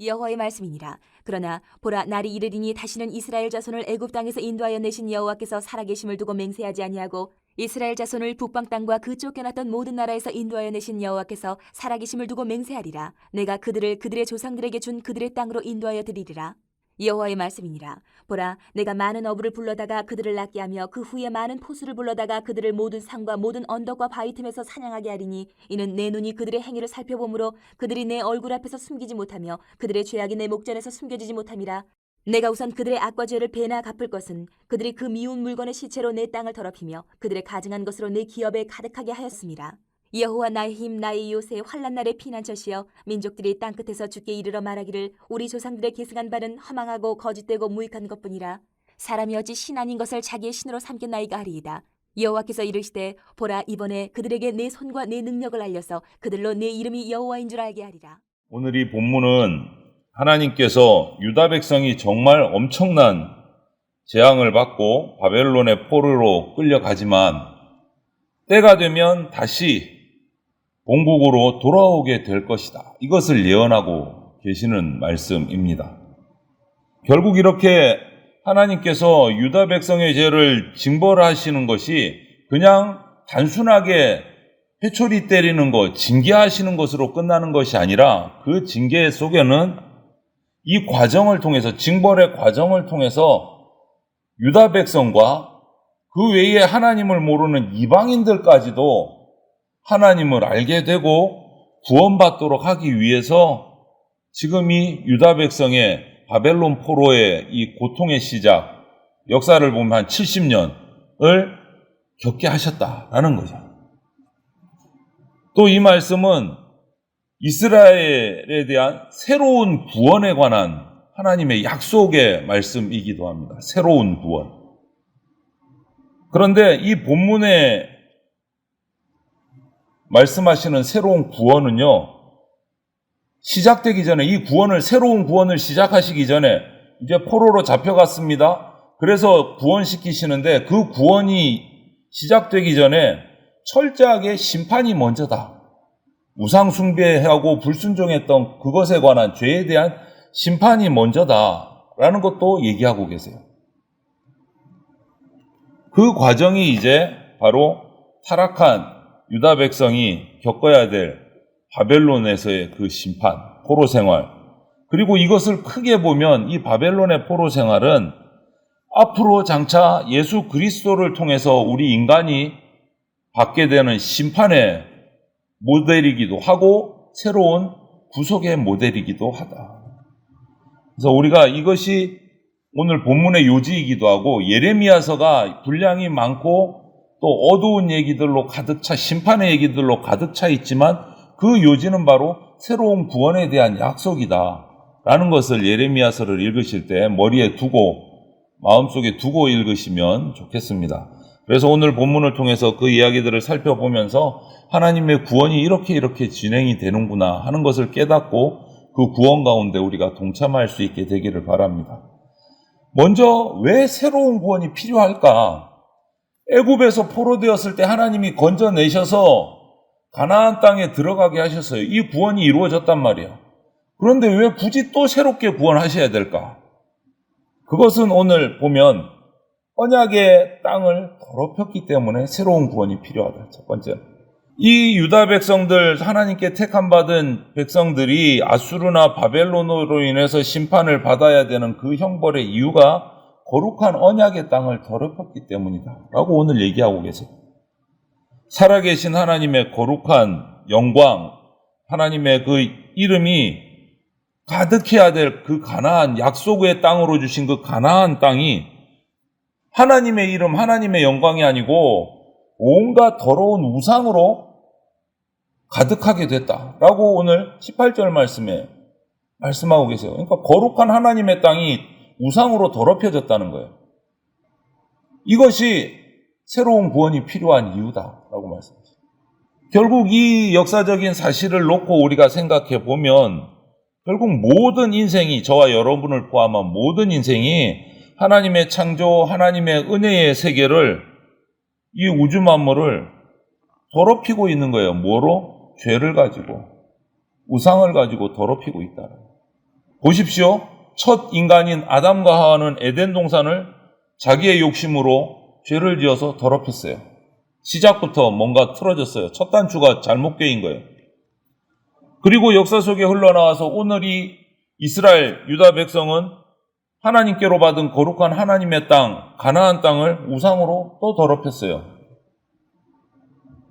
여호와의 말씀이니라. 그러나 보라, 날이 이르리니 다시는 이스라엘 자손을 애굽 땅에서 인도하여 내신 여호와께서 살아계심을 두고 맹세하지 아니하고 이스라엘 자손을 북방 땅과 그 쫓겨났던 모든 나라에서 인도하여 내신 여호와께서 살아계심을 두고 맹세하리라. 내가 그들을 그들의 조상들에게 준 그들의 땅으로 인도하여 드리리라. 여호와의 말씀이니라. 보라, 내가 많은 어부를 불러다가 그들을 낫게 하며 그 후에 많은 포수를 불러다가 그들을 모든 산과 모든 언덕과 바위 틈에서 사냥하게 하리니 이는 내 눈이 그들의 행위를 살펴보므로 그들이 내 얼굴 앞에서 숨기지 못하며 그들의 죄악이 내 목전에서 숨겨지지 못함이라. 내가 우선 그들의 악과 죄를 배나 갚을 것은 그들이 그 미운 물건의 시체로 내 땅을 더럽히며 그들의 가증한 것으로 내 기업에 가득하게 하였음이라. 여호와 나의 힘 나의 요새 환난 날의 피난처시여 민족들이 땅끝에서 주께 이르러 말하기를 우리 조상들의 계승한 바는 허망하고 거짓되고 무익한 것뿐이라. 사람이 어찌 신 아닌 것을 자기의 신으로 삼겠나이까 하리이다. 여호와께서 이르시되 보라, 이번에 그들에게 내 손과 내 능력을 알려서 그들로 내 이름이 여호와인 줄 알게 하리라. 오늘 이 본문은 하나님께서 유다 백성이 정말 엄청난 재앙을 받고 바벨론의 포로로 끌려가지만 때가 되면 다시 본국으로 돌아오게 될 것이다. 이것을 예언하고 계시는 말씀입니다. 결국 이렇게 하나님께서 유다 백성의 죄를 징벌하시는 것이 그냥 단순하게 회초리 때리는 것, 징계하시는 것으로 끝나는 것이 아니라 그 징계 속에는 이 과정을 통해서, 징벌의 과정을 통해서 유다 백성과 그 외에 하나님을 모르는 이방인들까지도 하나님을 알게 되고 구원받도록 하기 위해서 지금 이 유다 백성의 바벨론 포로의 이 고통의 시작, 역사를 보면 한 70년을 겪게 하셨다라는 거죠. 또 이 말씀은 이스라엘에 대한 새로운 구원에 관한 하나님의 약속의 말씀이기도 합니다. 새로운 구원. 그런데 이 본문에 말씀하시는 새로운 구원은요, 시작되기 전에, 이 구원을, 새로운 구원을 시작하시기 전에 이제 포로로 잡혀갔습니다. 그래서 구원시키시는데 그 구원이 시작되기 전에 철저하게 심판이 먼저다. 우상숭배하고 불순종했던 그것에 관한 죄에 대한 심판이 먼저다라는 것도 얘기하고 계세요. 그 과정이 이제 바로 타락한 유다 백성이 겪어야 될 바벨론에서의 그 심판, 포로 생활. 그리고 이것을 크게 보면 이 바벨론의 포로 생활은 앞으로 장차 예수 그리스도를 통해서 우리 인간이 받게 되는 심판의 모델이기도 하고 새로운 구속의 모델이기도 하다. 그래서 우리가 이것이 오늘 본문의 요지이기도 하고, 예레미야서가 분량이 많고 또 어두운 얘기들로 가득 차, 심판의 얘기들로 가득 차 있지만 그 요지는 바로 새로운 구원에 대한 약속이다 라는 것을 예레미야서를 읽으실 때 머리에 두고, 마음속에 두고 읽으시면 좋겠습니다. 그래서 오늘 본문을 통해서 그 이야기들을 살펴보면서 하나님의 구원이 이렇게 진행이 되는구나 하는 것을 깨닫고 그 구원 가운데 우리가 동참할 수 있게 되기를 바랍니다. 먼저 왜 새로운 구원이 필요할까? 애굽에서 포로되었을 때 하나님이 건져내셔서 가나안 땅에 들어가게 하셨어요. 이 구원이 이루어졌단 말이에요. 그런데 왜 굳이 또 새롭게 구원하셔야 될까? 그것은 오늘 보면 언약의 땅을 더럽혔기 때문에 새로운 구원이 필요하다. 첫 번째, 이 유다 백성들, 하나님께 택함받은 백성들이 아수르나 바벨론으로 인해서 심판을 받아야 되는 그 형벌의 이유가 거룩한 언약의 땅을 더럽혔기 때문이다 라고 오늘 얘기하고 계세요. 살아계신 하나님의 거룩한 영광, 하나님의 그 이름이 가득해야 될 그 가나안, 약속의 땅으로 주신 그 가나안 땅이 하나님의 이름, 하나님의 영광이 아니고 온갖 더러운 우상으로 가득하게 됐다라고 오늘 18절 말씀에 말씀하고 계세요. 그러니까 거룩한 하나님의 땅이 우상으로 더럽혀졌다는 거예요. 이것이 새로운 구원이 필요한 이유다라고 말씀하셨어요. 결국 이 역사적인 사실을 놓고 우리가 생각해 보면 결국 모든 인생이, 저와 여러분을 포함한 모든 인생이 하나님의 창조, 하나님의 은혜의 세계를, 이 우주 만물을 더럽히고 있는 거예요. 뭐로? 죄를 가지고, 우상을 가지고 더럽히고 있다. 보십시오. 첫 인간인 아담과 하와는 에덴 동산을 자기의 욕심으로 죄를 지어서 더럽혔어요. 시작부터 뭔가 틀어졌어요. 첫 단추가 잘못 꿰인 거예요. 그리고 역사 속에 흘러나와서 오늘 이 이스라엘 유다 백성은 하나님께로 받은 거룩한 하나님의 땅, 가나안 땅을 우상으로 또 더럽혔어요.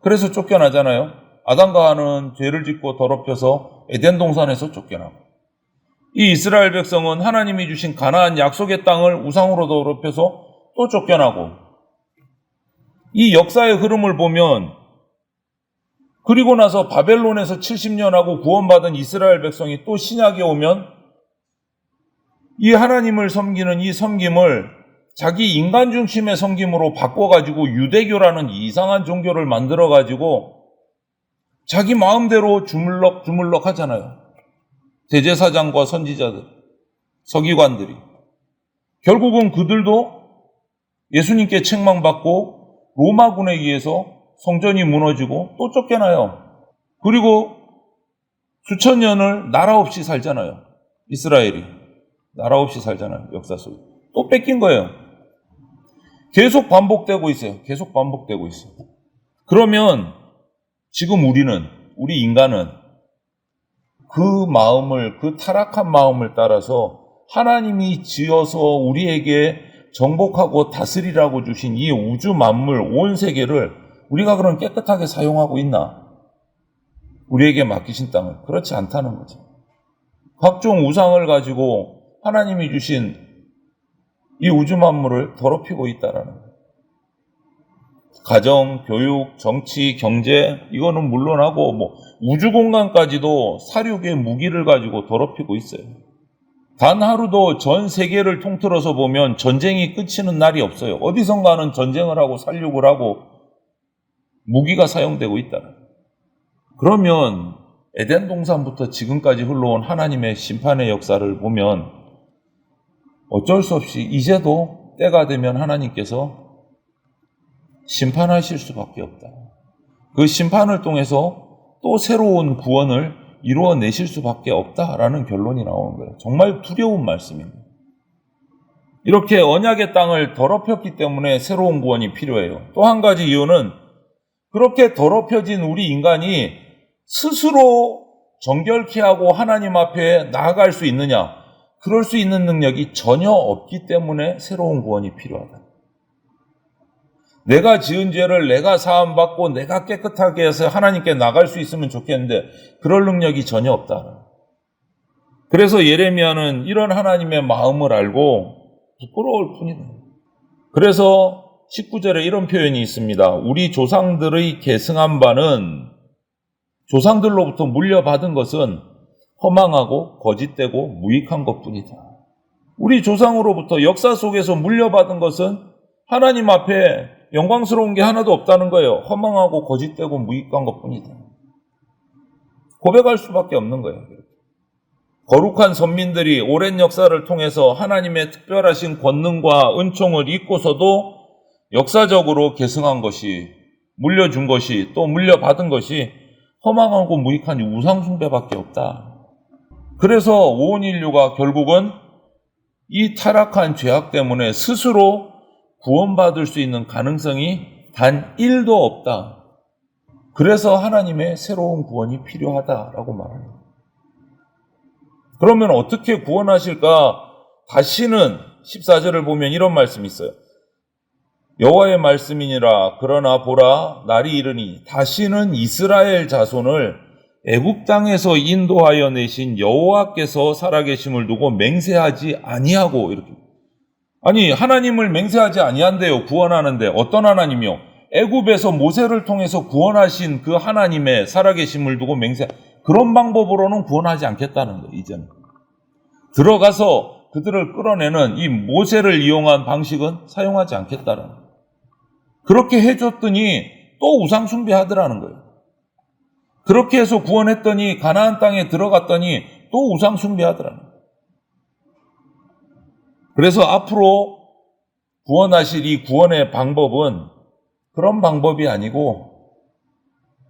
그래서 쫓겨나잖아요. 아담과 하와는 죄를 짓고 더럽혀서 에덴 동산에서 쫓겨나고, 이 이스라엘 백성은 하나님이 주신 가나안 약속의 땅을 우상으로 더럽혀서 또 쫓겨나고, 이 역사의 흐름을 보면, 그리고 나서 바벨론에서 70년하고 구원받은 이스라엘 백성이 또 신약에 오면 이 하나님을 섬기는 이 섬김을 자기 인간 중심의 섬김으로 바꿔가지고 유대교라는 이상한 종교를 만들어가지고 자기 마음대로 주물럭 하잖아요. 대제사장과 선지자들, 서기관들이. 결국은 그들도 예수님께 책망받고 로마군에 의해서 성전이 무너지고 또 쫓겨나요. 그리고 수천 년을 나라 없이 살잖아요. 이스라엘이. 나라 없이 살잖아요. 역사 속에. 또 뺏긴 거예요. 계속 반복되고 있어요. 계속 반복되고 있어요. 그러면 지금 우리 인간은 그 마음을, 그 타락한 마음을 따라서 하나님이 지어서 우리에게 정복하고 다스리라고 주신 이 우주 만물, 온 세계를 우리가 그럼 깨끗하게 사용하고 있나? 우리에게 맡기신 땅을. 그렇지 않다는 거죠. 각종 우상을 가지고 하나님이 주신 이 우주 만물을 더럽히고 있다라는 거예요. 가정, 교육, 정치, 경제, 이거는 물론하고 우주 공간까지도 사륙의 무기를 가지고 더럽히고 있어요. 단 하루도 전 세계를 통틀어서 보면 전쟁이 끝이는 날이 없어요. 어디선가는 전쟁을 하고 살육을 하고 무기가 사용되고 있다. 그러면 에덴 동산부터 지금까지 흘러온 하나님의 심판의 역사를 보면 어쩔 수 없이 이제도 때가 되면 하나님께서 심판하실 수밖에 없다. 그 심판을 통해서 또 새로운 구원을 이루어내실 수밖에 없다라는 결론이 나오는 거예요. 정말 두려운 말씀입니다. 이렇게 언약의 땅을 더럽혔기 때문에 새로운 구원이 필요해요. 또 한 가지 이유는 그렇게 더럽혀진 우리 인간이 스스로 정결케 하고 하나님 앞에 나아갈 수 있느냐? 그럴 수 있는 능력이 전혀 없기 때문에 새로운 구원이 필요하다. 내가 지은 죄를 내가 사함받고 내가 깨끗하게 해서 하나님께 나갈 수 있으면 좋겠는데 그럴 능력이 전혀 없다. 그래서 예레미야는 이런 하나님의 마음을 알고 부끄러울 뿐이다. 그래서 19절에 이런 표현이 있습니다. 우리 조상들의 계승한 바는, 조상들로부터 물려받은 것은 허망하고 거짓되고 무익한 것뿐이다. 우리 조상으로부터 역사 속에서 물려받은 것은 하나님 앞에 영광스러운 게 하나도 없다는 거예요. 허망하고 거짓되고 무익한 것뿐이다. 고백할 수밖에 없는 거예요. 거룩한 선민들이 오랜 역사를 통해서 하나님의 특별하신 권능과 은총을 잊고서도 역사적으로 계승한 것이, 물려준 것이, 또 물려받은 것이 허망하고 무익한 우상숭배밖에 없다. 그래서 온 인류가 결국은 이 타락한 죄악 때문에 스스로 구원받을 수 있는 가능성이 단 1도 없다. 그래서 하나님의 새로운 구원이 필요하다라고 말합니다. 그러면 어떻게 구원하실까? 다시는 14절을 보면 이런 말씀이 있어요. 여호와의 말씀이니라. 그러나 보라, 날이 이르니 다시는 이스라엘 자손을 애굽 땅에서 인도하여 내신 여호와께서 살아계심을 두고 맹세하지 아니하고, 이렇게. 아니, 하나님을 맹세하지 아니한대요. 구원하는데. 어떤 하나님이요? 애굽에서 모세를 통해서 구원하신 그 하나님의 살아계심을 두고 그런 방법으로는 구원하지 않겠다는 거예요. 이제는 들어가서 그들을 끌어내는 이 모세를 이용한 방식은 사용하지 않겠다는 거예요. 그렇게 해줬더니 또 우상 숭배하더라는 거예요. 그렇게 해서 구원했더니 가나안 땅에 들어갔더니 또 우상 숭배하더라는 거예요. 그래서 앞으로 구원하실 이 구원의 방법은 그런 방법이 아니고,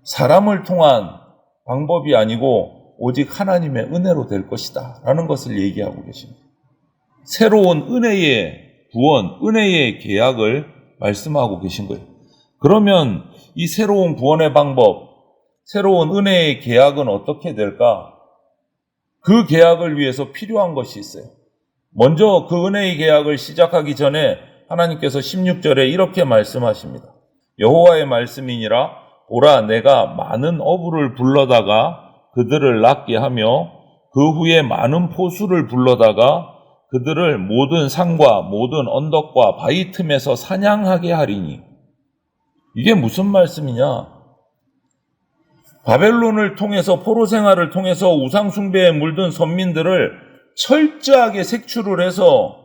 사람을 통한 방법이 아니고 오직 하나님의 은혜로 될 것이다 라는 것을 얘기하고 계십니다. 새로운 은혜의 구원, 은혜의 계약을 말씀하고 계신 거예요. 그러면 이 새로운 구원의 방법, 새로운 은혜의 계약은 어떻게 될까? 그 계약을 위해서 필요한 것이 있어요. 먼저 그 은혜의 계약을 시작하기 전에 하나님께서 16절에 이렇게 말씀하십니다. 여호와의 말씀이니라 보라 내가 많은 어부를 불러다가 그들을 낫게 하며 그 후에 많은 포수를 불러다가 그들을 모든 산과 모든 언덕과 바위 틈에서 사냥하게 하리니. 이게 무슨 말씀이냐? 바벨론을 통해서 포로 생활을 통해서 우상 숭배에 물든 선민들을 철저하게 색출을 해서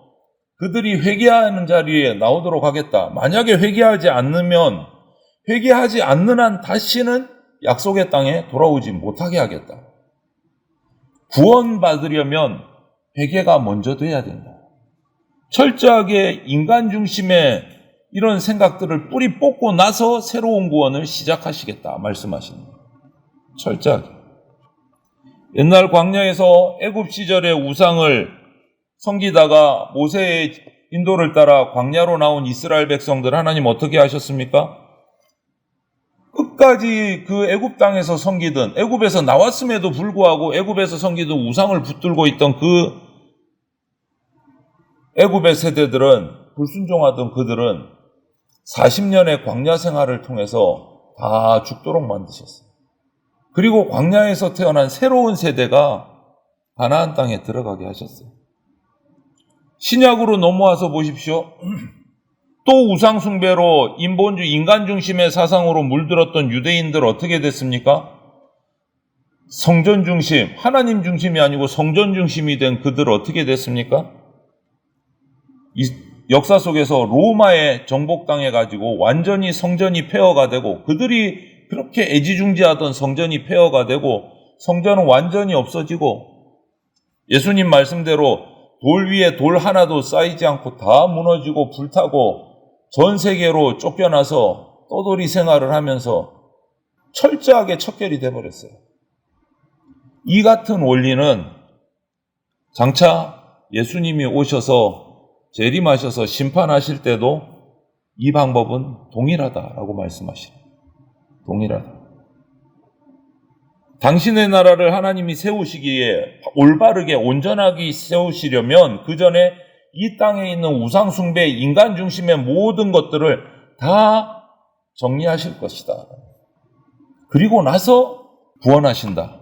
그들이 회개하는 자리에 나오도록 하겠다. 만약에 회개하지 않는 한 다시는 약속의 땅에 돌아오지 못하게 하겠다. 구원받으려면 회개가 먼저 돼야 된다. 철저하게 인간 중심의 이런 생각들을 뿌리 뽑고 나서 새로운 구원을 시작하시겠다 말씀하십니다. 철저하게. 옛날 광야에서 애굽 시절의 우상을 섬기다가 모세의 인도를 따라 광야로 나온 이스라엘 백성들 하나님 어떻게 하셨습니까? 끝까지 그 애굽 땅에서 섬기던, 애굽에서 나왔음에도 불구하고 애굽에서 섬기던 우상을 붙들고 있던 그 애굽의 세대들은, 불순종하던 그들은 40년의 광야 생활을 통해서 다 죽도록 만드셨어요. 그리고 광야에서 태어난 새로운 세대가 가나안 땅에 들어가게 하셨어요. 신약으로 넘어와서 보십시오. 또 우상 숭배로 인본주 인간 중심의 사상으로 물들었던 유대인들 어떻게 됐습니까? 성전 중심, 하나님 중심이 아니고 성전 중심이 된 그들 어떻게 됐습니까? 이 역사 속에서 로마에 정복당해 가지고 완전히 성전이 폐허가 되고, 그들이 그렇게 애지중지하던 성전이 폐허가 되고 성전은 완전히 없어지고, 예수님 말씀대로 돌 위에 돌 하나도 쌓이지 않고 다 무너지고 불타고 전 세계로 쫓겨나서 떠돌이 생활을 하면서 철저하게 척결이 돼버렸어요. 이 같은 원리는 장차 예수님이 오셔서 재림하셔서 심판하실 때도 이 방법은 동일하다라고 말씀하시네요. 동일하다. 당신의 나라를 하나님이 세우시기에 올바르게 온전하게 세우시려면 그 전에 이 땅에 있는 우상 숭배, 인간 중심의 모든 것들을 다 정리하실 것이다. 그리고 나서 구원하신다.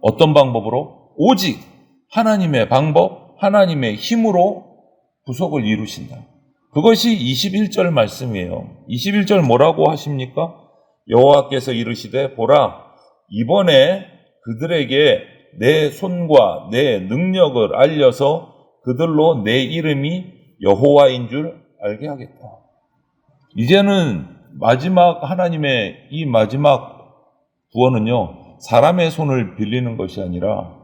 어떤 방법으로? 오직 하나님의 방법, 하나님의 힘으로 구속을 이루신다. 그것이 21절 말씀이에요. 21절 뭐라고 하십니까? 여호와께서 이르시되 보라 이번에 그들에게 내 손과 내 능력을 알려서 그들로 내 이름이 여호와인 줄 알게 하겠다. 이제는 마지막 하나님의 이 마지막 구원은요, 사람의 손을 빌리는 것이 아니라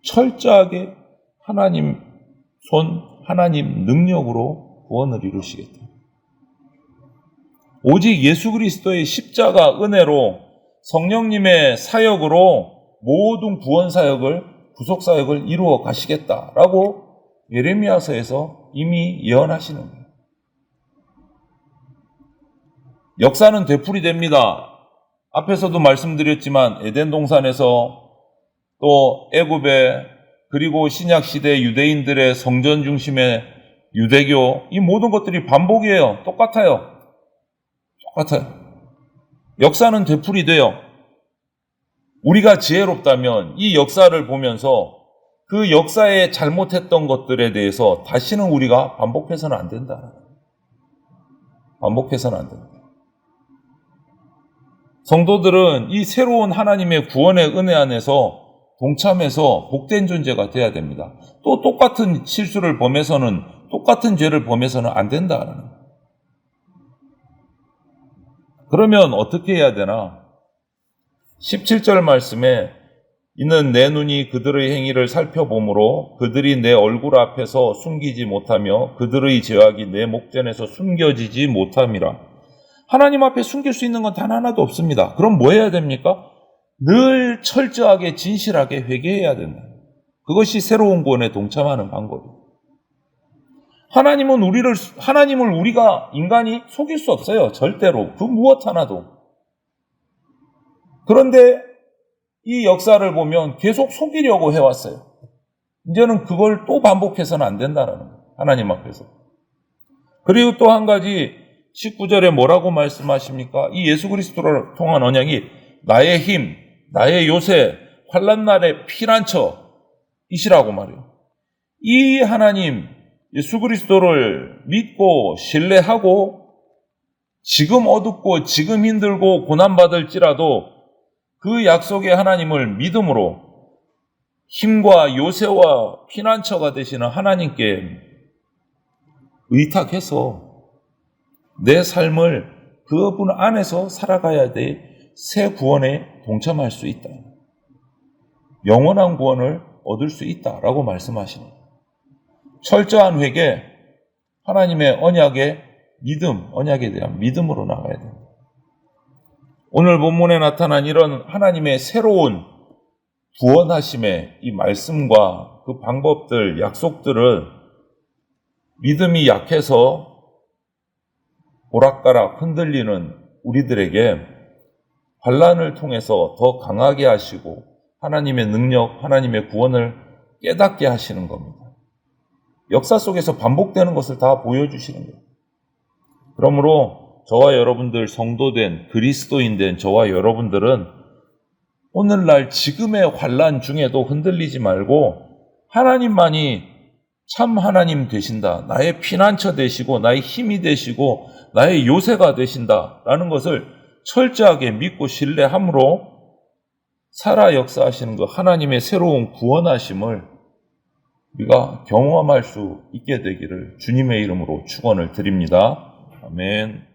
철저하게 하나님 손, 하나님 능력으로 구원을 이루시겠다. 오직 예수 그리스도의 십자가 은혜로 성령님의 사역으로 모든 구원 사역을, 구속 사역을 이루어 가시겠다라고 예레미야서에서 이미 예언하시는 거예요. 역사는 되풀이됩니다. 앞에서도 말씀드렸지만 에덴 동산에서 또 애굽에, 그리고 신약 시대 유대인들의 성전 중심의 유대교, 이 모든 것들이 반복이에요. 똑같아요. 역사는 되풀이돼요. 우리가 지혜롭다면 이 역사를 보면서 그 역사에 잘못했던 것들에 대해서 다시는 우리가 반복해서는 안 된다. 반복해서는 안 된다. 성도들은 이 새로운 하나님의 구원의 은혜 안에서 동참해서 복된 존재가 돼야 됩니다. 또 똑같은 실수를 범해서는, 똑같은 죄를 범해서는 안 된다는 거예요. 그러면 어떻게 해야 되나? 17절 말씀에 이는 내 눈이 그들의 행위를 살펴보므로 그들이 내 얼굴 앞에서 숨기지 못하며 그들의 죄악이 내 목전에서 숨겨지지 못함이라. 하나님 앞에 숨길 수 있는 건 단 하나도 없습니다. 그럼 뭐 해야 됩니까? 늘 철저하게 진실하게 회개해야 된다. 그것이 새로운 구원에 동참하는 방법이에요. 하나님을 우리가 인간이 속일 수 없어요. 절대로. 그 무엇 하나도. 그런데 이 역사를 보면 계속 속이려고 해왔어요. 이제는 그걸 또 반복해서는 안 된다라는 거예요. 하나님 앞에서. 그리고 또 한 가지 19절에 뭐라고 말씀하십니까? 이 예수 그리스도를 통한 언약이 나의 힘, 나의 요새, 환난 날의 피난처이시라고 말해요. 이 하나님 예수 그리스도를 믿고 신뢰하고 지금 어둡고 지금 힘들고 고난받을지라도 그 약속의 하나님을 믿음으로 힘과 요새와 피난처가 되시는 하나님께 의탁해서 내 삶을 그분 안에서 살아가야 될 새 구원에 동참할 수 있다. 영원한 구원을 얻을 수 있다라고 말씀하시네요. 철저한 회개, 하나님의 언약에 믿음, 언약에 대한 믿음으로 나가야 됩니다. 오늘 본문에 나타난 이런 하나님의 새로운 구원하심의 이 말씀과 그 방법들, 약속들은 믿음이 약해서 오락가락 흔들리는 우리들에게 환난을 통해서 더 강하게 하시고 하나님의 능력, 하나님의 구원을 깨닫게 하시는 겁니다. 역사 속에서 반복되는 것을 다 보여주시는 거예요. 그러므로 저와 여러분들 성도된 그리스도인 된 저와 여러분들은 오늘날 지금의 환난 중에도 흔들리지 말고 하나님만이 참 하나님 되신다. 나의 피난처 되시고 나의 힘이 되시고 나의 요새가 되신다라는 것을 철저하게 믿고 신뢰함으로 살아 역사하시는 그 하나님의 새로운 구원하심을 우리가 경험할 수 있게 되기를 주님의 이름으로 축원을 드립니다. 아멘.